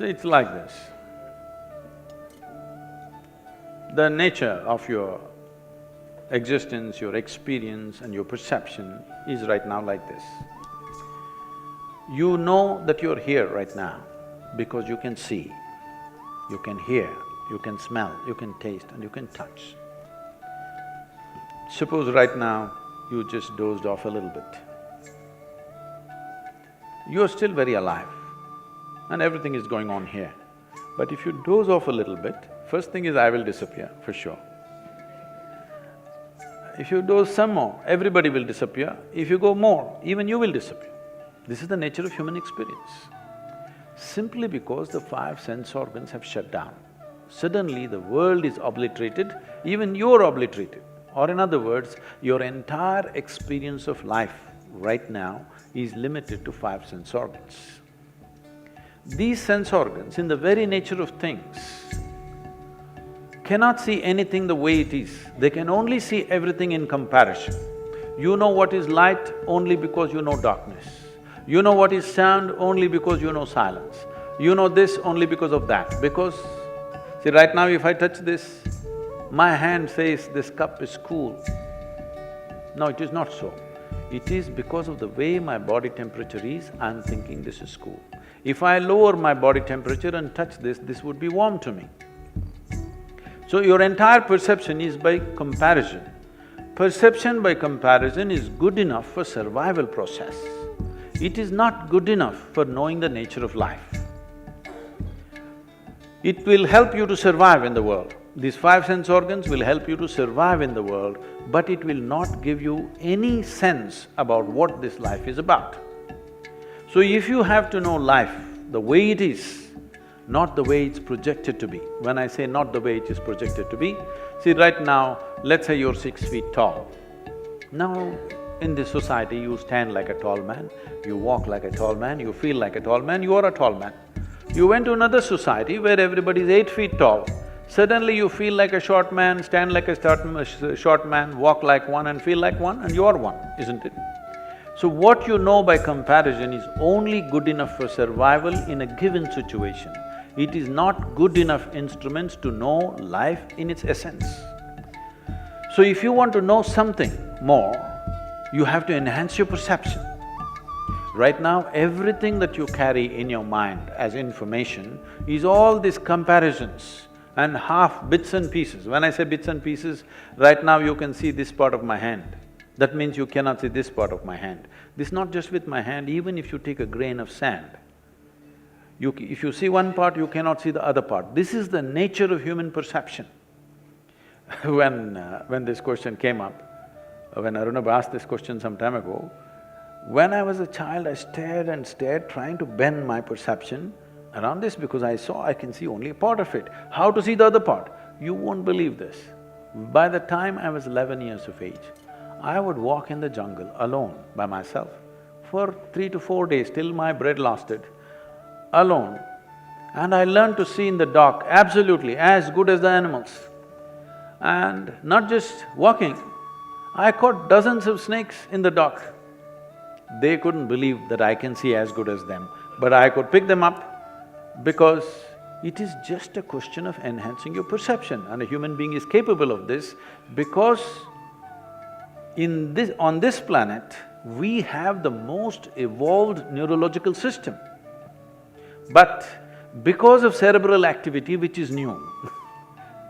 So it's like this. The nature of your existence, your experience and your perception is right now like this. You know that you're here right now because you can see, you can hear, you can smell, you can taste and you can touch. Suppose right now you just dozed off a little bit. You're still very alive and everything is going on here. But if you doze off a little bit, first thing is I will disappear, for sure. If you doze some more, everybody will disappear. If you go more, even you will disappear. This is the nature of human experience. Simply because the five sense organs have shut down, suddenly the world is obliterated, even you're obliterated. Or in other words, your entire experience of life right now is limited to five sense organs. These sense organs, in the very nature of things, cannot see anything the way it is. They can only see everything in comparison. You know what is light only because you know darkness. You know what is sound only because you know silence. You know this only because of that. Because, see, right now if I touch this, my hand says this cup is cool. No, it is not so. It is because of the way my body temperature is, I'm thinking this is cool. If I lower my body temperature and touch this would be warm to me. So your entire perception is by comparison. Perception by comparison is good enough for survival process. It is not good enough for knowing the nature of life. It will help you to survive in the world. These five sense organs will help you to survive in the world, but it will not give you any sense about what this life is about. So if you have to know life the way it is, not the way it's projected to be. When I say not the way it is projected to be, see right now, let's say you're 6 feet tall. Now, in this society, you stand like a tall man, you walk like a tall man, you feel like a tall man, you are a tall man. You went to another society where everybody is 8 feet tall, suddenly you feel like a short man, stand like a short man, walk like one and feel like one, and you are one, isn't it? So what you know by comparison is only good enough for survival in a given situation. It is not good enough instruments to know life in its essence. So if you want to know something more, you have to enhance your perception. Right now, everything that you carry in your mind as information is all these comparisons and half bits and pieces. When I say bits and pieces, right now you can see this part of my hand. That means you cannot see this part of my hand. This is not just with my hand, even if you take a grain of sand, if you see one part, you cannot see the other part. This is the nature of human perception. When this question came up, when Arunabh asked this question some time ago, when I was a child, I stared and stared, trying to bend my perception around this because I can see only a part of it. How to see the other part? You won't believe this. By the time I was 11 years of age, I would walk in the jungle alone by myself for 3 to 4 days till my bread lasted, alone. And I learned to see in the dark absolutely as good as the animals. And not just walking, I caught dozens of snakes in the dark. They couldn't believe that I can see as good as them, but I could pick them up because it is just a question of enhancing your perception, and a human being is capable of this because on this planet, we have the most evolved neurological system. But because of cerebral activity, which is new,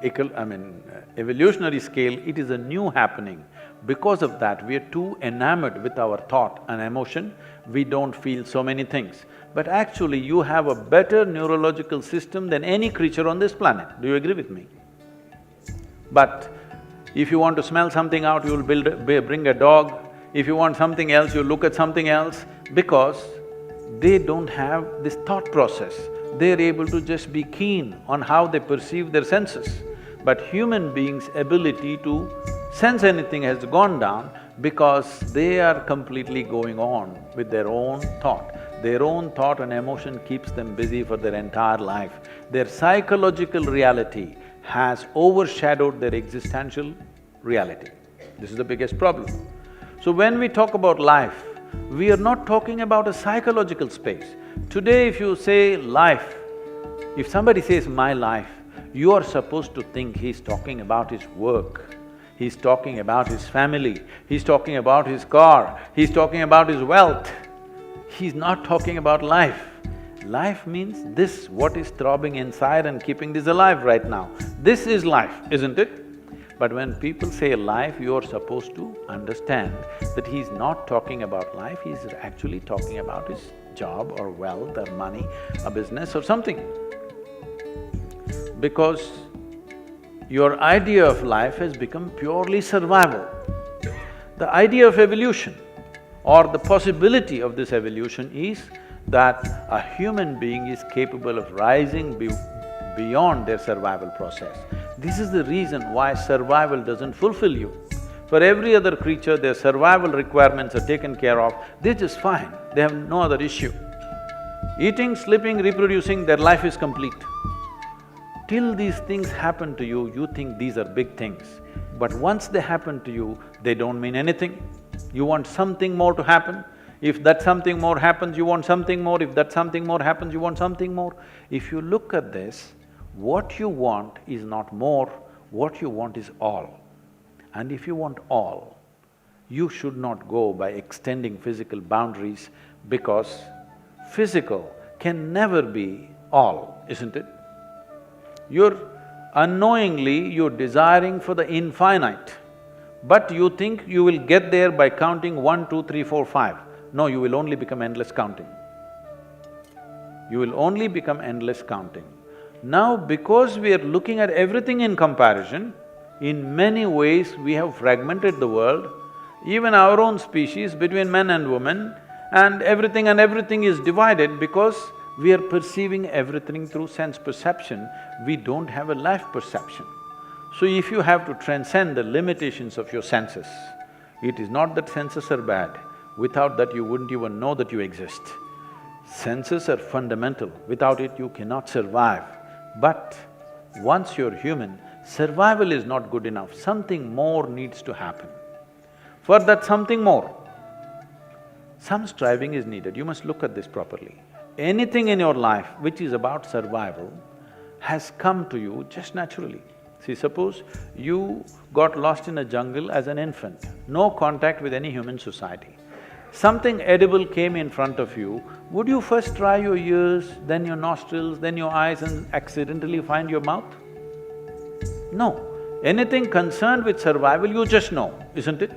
evolutionary scale, it is a new happening. Because of that, we are too enamored with our thought and emotion, we don't feel so many things. But actually, you have a better neurological system than any creature on this planet. Do you agree with me? But if you want to smell something out, you'll bring a dog. If you want something else, you look at something else, because they don't have this thought process. They're able to just be keen on how they perceive their senses. But human beings' ability to sense anything has gone down because they are completely going on with their own thought. Their own thought and emotion keeps them busy for their entire life. Their psychological reality has overshadowed their existential reality. This is the biggest problem. So when we talk about life, we are not talking about a psychological space. Today if you say life, If somebody says, my life, you are supposed to think he's talking about his work, he's talking about his family, he's talking about his car, he's talking about his wealth. He's not talking about life. Life means this, what is throbbing inside and keeping this alive right now. This is life, isn't it? But when people say life, you're supposed to understand that he's not talking about life, he's actually talking about his job or wealth or money, a business or something. Because your idea of life has become purely survival. The idea of evolution or the possibility of this evolution is that a human being is capable of rising beyond their survival process. This is the reason why survival doesn't fulfill you. For every other creature, their survival requirements are taken care of, they're just fine, they have no other issue. Eating, sleeping, reproducing, their life is complete. Till these things happen to you, you think these are big things. But once they happen to you, they don't mean anything. You want something more to happen. If that something more happens, you want something more. If that something more happens, you want something more. If you look at this, what you want is not more, what you want is all. And if you want all, you should not go by extending physical boundaries because physical can never be all, isn't it? You're desiring for the infinite, but you think you will get there by counting 1, 2, 3, 4, 5. No, you will only become endless counting. You will only become endless counting. Now, because we are looking at everything in comparison, in many ways we have fragmented the world, even our own species between men and women, and everything is divided because we are perceiving everything through sense perception, we don't have a life perception. So if you have to transcend the limitations of your senses, it is not that senses are bad, without that you wouldn't even know that you exist. Senses are fundamental, without it you cannot survive. But once you're human, survival is not good enough, something more needs to happen. For that something more, some striving is needed, you must look at this properly. Anything in your life which is about survival has come to you just naturally. See, suppose you got lost in a jungle as an infant, no contact with any human society. Something edible came in front of you, would you first try your ears, then your nostrils, then your eyes and accidentally find your mouth? No. Anything concerned with survival, you just know, isn't it?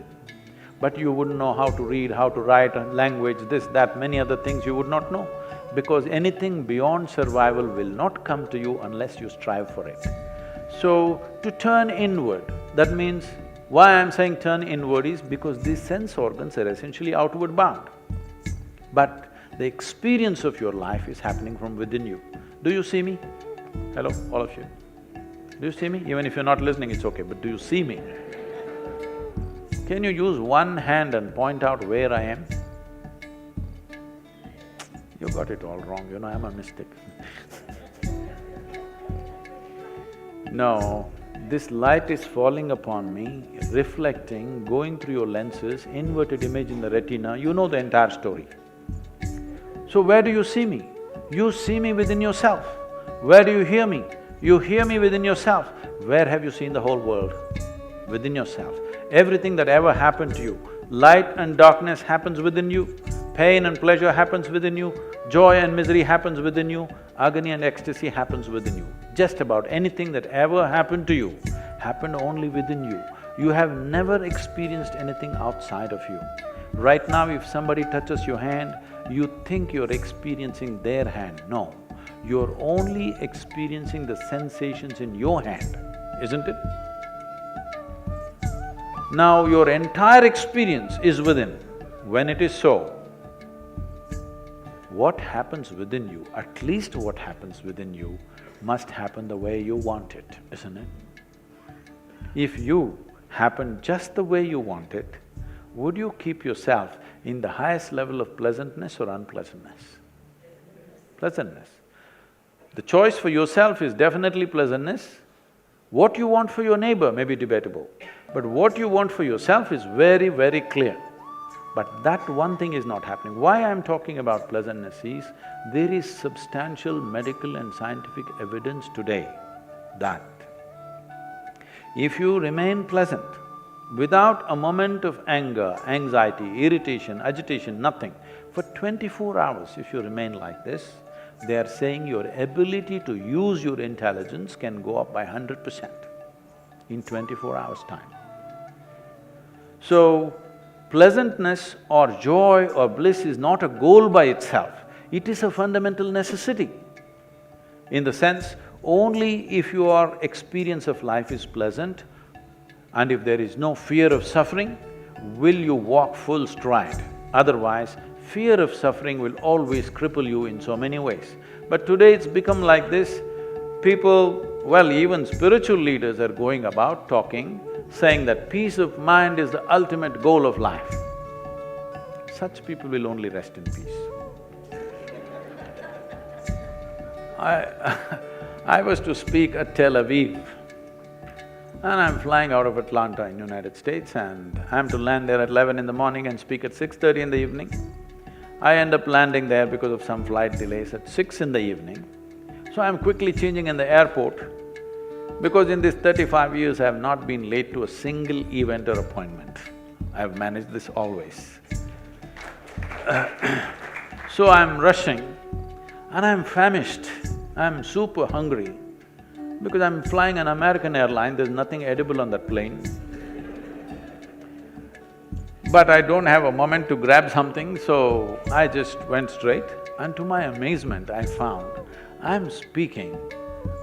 But you wouldn't know how to read, how to write, language, this, that, many other things you would not know. Because anything beyond survival will not come to you unless you strive for it. So, to turn inward, that means, why I'm saying turn inward is because these sense organs are essentially outward bound. But the experience of your life is happening from within you. Do you see me? Hello, all of you. Do you see me? Even if you're not listening, it's okay, but do you see me? Can you use one hand and point out where I am? You got it all wrong, you know, I'm a mystic. No, this light is falling upon me, reflecting, going through your lenses, inverted image in the retina, you know the entire story. So where do you see me? You see me within yourself. Where do you hear me? You hear me within yourself. Where have you seen the whole world? Within yourself. Everything that ever happened to you, light and darkness happens within you, pain and pleasure happens within you, joy and misery happens within you, agony and ecstasy happens within you. Just about anything that ever happened to you happened only within you. You have never experienced anything outside of you. Right now, if somebody touches your hand, you think you're experiencing their hand. No, you're only experiencing the sensations in your hand, isn't it? Now, your entire experience is within. When it is so, what happens within you, at least what happens within you, must happen the way you want it, isn't it? If you happen just the way you want it, would you keep yourself in the highest level of pleasantness or unpleasantness? Pleasantness. The choice for yourself is definitely pleasantness. What you want for your neighbor may be debatable, but what you want for yourself is very, very clear. But that one thing is not happening. Why I'm talking about pleasantness is, there is substantial medical and scientific evidence today that if you remain pleasant, without a moment of anger, anxiety, irritation, agitation, nothing, for 24 hours if you remain like this, they are saying your ability to use your intelligence can go up by 100% in 24 hours' time. So, pleasantness or joy or bliss is not a goal by itself, it is a fundamental necessity. In the sense, only if your experience of life is pleasant and if there is no fear of suffering, will you walk full stride. Otherwise, fear of suffering will always cripple you in so many ways. But today it's become like this, people, well, even spiritual leaders are going about talking, saying that peace of mind is the ultimate goal of life. Such people will only rest in peace. I was to speak at Tel Aviv, and I'm flying out of Atlanta in United States, and I'm to land there at 11 in the morning and speak at 6:30 in the evening. I end up landing there because of some flight delays at 6 in the evening. So I'm quickly changing in the airport, because in these 35 years I have not been late to a single event or appointment. I've managed this always. So I'm rushing and I'm famished, I'm super hungry, because I'm flying an American airline, there's nothing edible on that plane. But I don't have a moment to grab something, so I just went straight, and to my amazement I found I'm speaking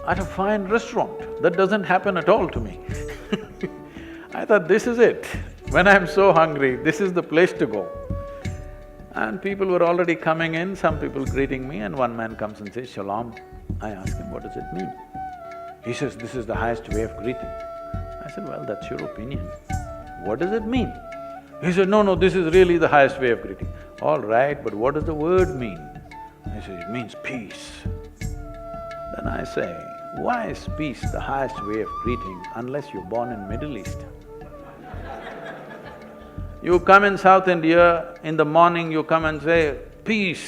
at a fine restaurant. That doesn't happen at all to me. I thought, this is it. When I'm so hungry, this is the place to go. And people were already coming in, some people greeting me, and one man comes and says, "Shalom." I ask him, "What does it mean?" He says, "This is the highest way of greeting." I said, "Well, that's your opinion. What does it mean?" He said, "No, this is really the highest way of greeting." "All right, but what does the word mean?" I said, "It means peace." Then I say, why is peace the highest way of greeting unless you're born in Middle East? You come in South India, in the morning you come and say, "Peace."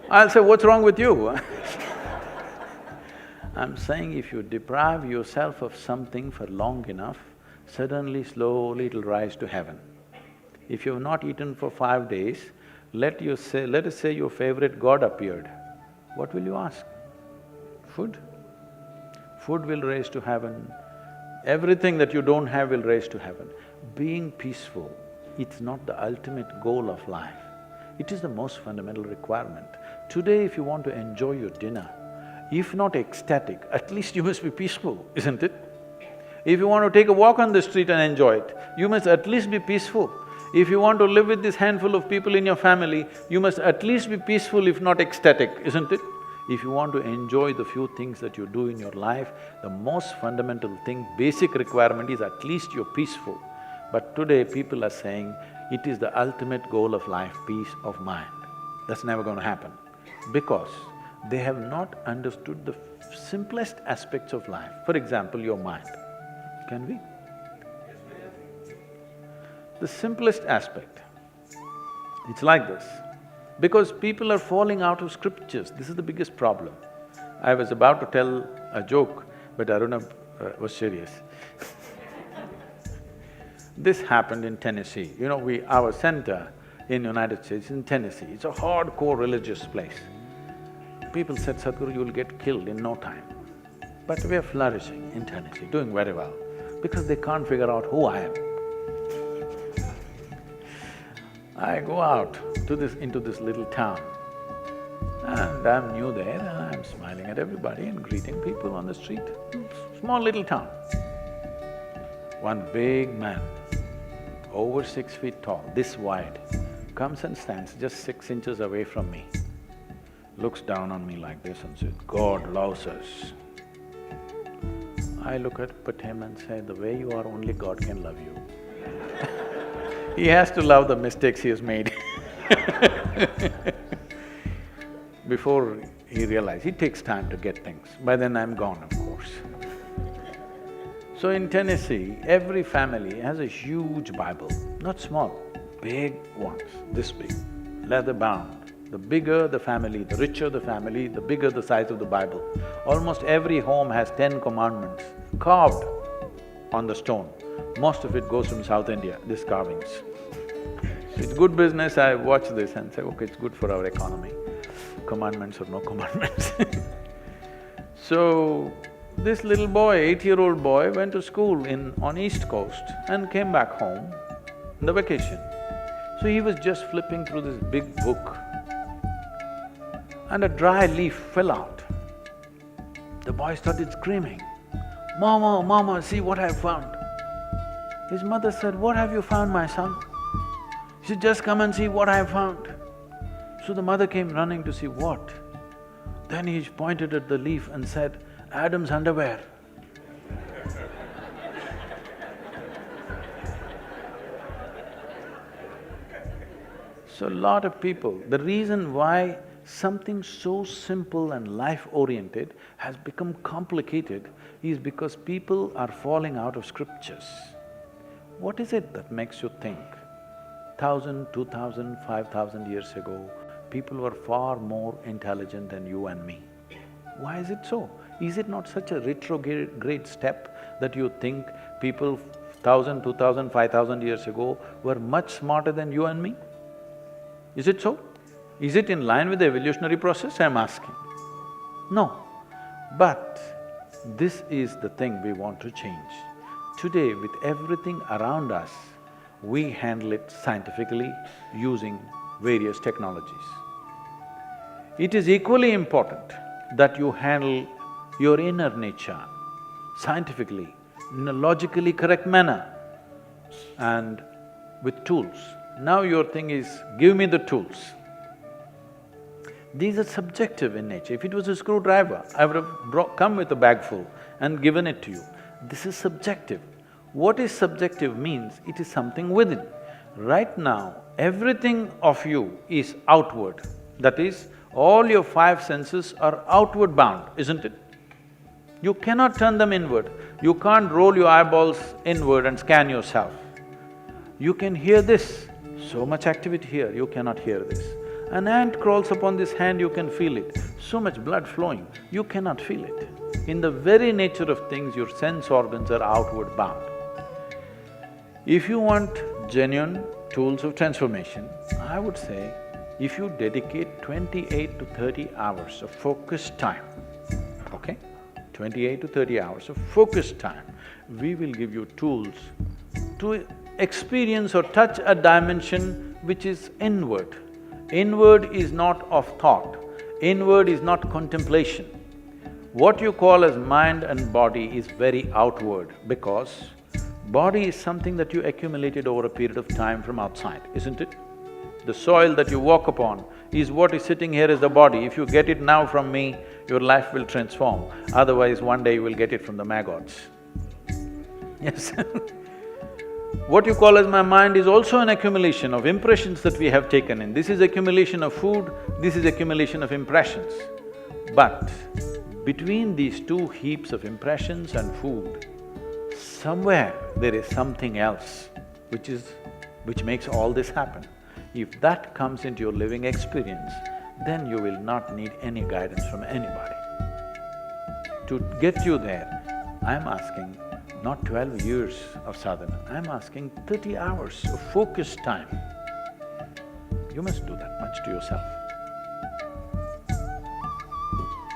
I'll say, "What's wrong with you?" I'm saying if you deprive yourself of something for long enough, suddenly, slowly it'll rise to heaven. If you've not eaten for 5 days, let us say your favorite god appeared, what will you ask? Food? Food will raise to heaven, everything that you don't have will raise to heaven. Being peaceful, it's not the ultimate goal of life, it is the most fundamental requirement. Today if you want to enjoy your dinner, if not ecstatic, at least you must be peaceful, isn't it? If you want to take a walk on the street and enjoy it, you must at least be peaceful. If you want to live with this handful of people in your family, you must at least be peaceful if not ecstatic, isn't it? If you want to enjoy the few things that you do in your life, the most fundamental thing, basic requirement is at least you're peaceful. But today people are saying, it is the ultimate goal of life, peace of mind. That's never going to happen, because they have not understood the simplest aspects of life. For example, your mind. Can we? The simplest aspect, it's like this. Because people are falling out of scriptures, this is the biggest problem. I was about to tell a joke, but Aruna was serious. This happened in Tennessee. You know, our center in United States is in Tennessee. It's a hardcore religious place. People said, "Sadhguru, you'll get killed in no time." But we are flourishing in Tennessee, doing very well, because they can't figure out who I am. I go out into this little town, and I'm new there, and I'm smiling at everybody and greeting people on the street. Small little town. One big man, over 6 feet tall, this wide, comes and stands just 6 inches away from me, looks down on me like this and says, "God loves us." I look at him and say, "The way you are, only God can love you." He has to love the mistakes he has made before he realizes. It takes time to get things. By then I'm gone, of course. So in Tennessee, every family has a huge Bible, not small, big ones, this big, leather bound. The bigger the family, the richer the family, the bigger the size of the Bible. Almost every home has 10 commandments carved on the stone. Most of it goes from South India, these carvings. It's good business, I watch this and say, okay, it's good for our economy, commandments or no commandments. So, this little boy, 8-year-old boy, went to school on East Coast and came back home in the vacation. So he was just flipping through this big book and a dry leaf fell out. The boy started screaming, "Mama, Mama, see what I found." His mother said, "What have you found, my son?" He said, "Just come and see what I found." So the mother came running to see what. Then he pointed at the leaf and said, "Adam's underwear." So lot of people, the reason why something so simple and life-oriented has become complicated is because people are falling out of scriptures. What is it that makes you think 1,000, 2,000, 5,000 years ago, people were far more intelligent than you and me? Why is it so? Is it not such a retrograde step that you think people 1,000, 2,000, 5,000 years ago were much smarter than you and me? Is it so? Is it in line with the evolutionary process, I'm asking? No. But this is the thing we want to change. Today, with everything around us, we handle it scientifically using various technologies. It is equally important that you handle your inner nature scientifically, in a logically correct manner and with tools. Now your thing is, give me the tools. These are subjective in nature. If it was a screwdriver, I would have come with a bag full and given it to you. This is subjective. What is subjective means it is something within. Right now, everything of you is outward. That is, all your 5 senses are outward bound, isn't it? You cannot turn them inward. You can't roll your eyeballs inward and scan yourself. You can hear this, so much activity here, you cannot hear this. An ant crawls upon this hand, you can feel it. So much blood flowing, you cannot feel it. In the very nature of things, your sense organs are outward bound. If you want genuine tools of transformation, I would say, if you dedicate 28 to 30 hours of focused time, okay? 28 to 30 hours of focused time, we will give you tools to experience or touch a dimension which is inward. Inward is not of thought, inward is not contemplation. What you call as mind and body is very outward because body is something that you accumulated over a period of time from outside, isn't it? The soil that you walk upon is what is sitting here as the body. If you get it now from me, your life will transform. Otherwise, one day you will get it from the maggots. Yes What you call as my mind is also an accumulation of impressions that we have taken in. This is accumulation of food, this is accumulation of impressions. But between these two heaps of impressions and food, somewhere there is something else which makes all this happen. If that comes into your living experience, then you will not need any guidance from anybody. To get you there, I'm asking not 12 years of sadhana, I'm asking 30 hours of focused time. You must do that much to yourself.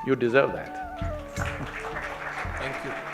You deserve that. Thank you.